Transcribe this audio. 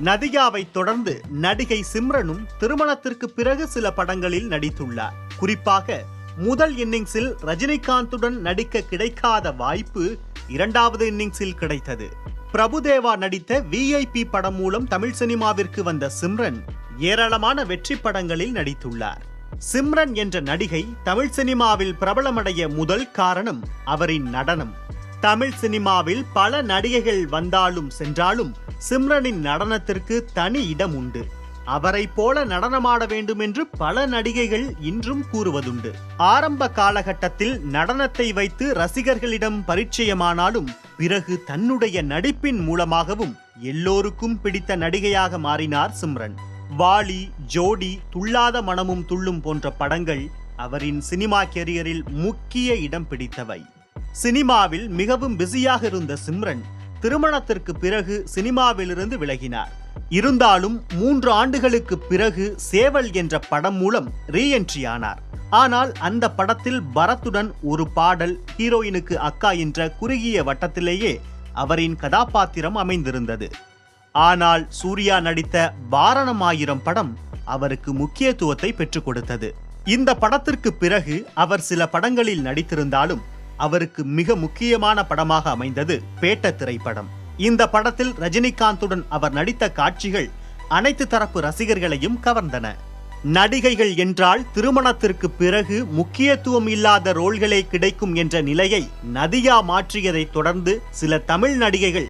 நதியாவை தொடர்ந்து நடிகை சிம்ரனும் திருமணத்திற்கு பிறகு சில படங்களில் நடித்துள்ளார். குறிப்பாக முதல் இன்னிங்ஸில் ரஜினிகாந்துடன் நடிக்க கிடைக்காத வாய்ப்பு இரண்டாவது இன்னிங்ஸில் கிடைத்தது. பிரபுதேவா நடித்த VIP படம் மூலம் தமிழ் சினிமாவிற்கு வந்த சிம்ரன் ஏராளமான வெற்றி படங்களில் நடித்துள்ளார். சிம்ரன் என்ற நடிகை தமிழ் சினிமாவில் பிரபலமடைய முதல் காரணம் அவரின் நடனம். தமிழ் சினிமாவில் பல நடிகைகள் வந்தாலும் சென்றாலும் சிம்ரனின் நடனத்திற்கு தனி இடம் உண்டு. அவரை போல நடனமாட வேண்டும் என்று பல நடிகைகள் இன்றும் கூறுவதுண்டு. ஆரம்ப காலகட்டத்தில் நடனத்தை வைத்து ரசிகர்களிடம் பரிச்சயமானாலும் பிறகு தன்னுடைய நடிப்பின் மூலமாகவும் எல்லோருக்கும் பிடித்த நடிகையாக மாறினார் சிம்ரன். வாலி, ஜோடி, துள்ளாத மனமும் துள்ளும் போன்ற படங்கள் அவரின் சினிமா கெரியரில் முக்கிய இடம் பிடித்தவை. சினிமாவில் மிகவும் பிஸியாக இருந்த சிம்ரன் திருமணத்திற்கு பிறகு சினிமாவிலிருந்து விலகினார். இருந்தாலும் 3 ஆண்டுகளுக்கு பிறகு சேவல் என்ற படம் மூலம் ரீஎன்ட்ரி ஆனார். ஆனால் அந்த படத்தில் பரத்துடன் ஒரு பாடல், ஹீரோயினுக்கு அக்கா என்ற குறுகிய வட்டத்திலேயே அவரின் கதாபாத்திரம் அமைந்திருந்தது. ஆனால் சூர்யா நடித்த வாரணம் ஆயிரம் படம் அவருக்கு முக்கியத்துவத்தை பெற்றுக் கொடுத்தது. இந்த படத்திற்கு பிறகு அவர் சில படங்களில் நடித்திருந்தாலும் அவருக்கு மிக முக்கியமான படமாக அமைந்தது பேட்ட திரைப்படம். இந்த படத்தில் ரஜினிகாந்துடன் அவர் நடித்த காட்சிகள் அனைத்து தரப்பு ரசிகர்களையும் கவர்ந்தன. நடிகைகள் என்றால் திருமணத்திற்கு பிறகு முக்கியத்துவம் இல்லாத ரோல்களே கிடைக்கும் என்ற நிலையை நதியா மாற்றியதை தொடர்ந்து சில தமிழ் நடிகைகள்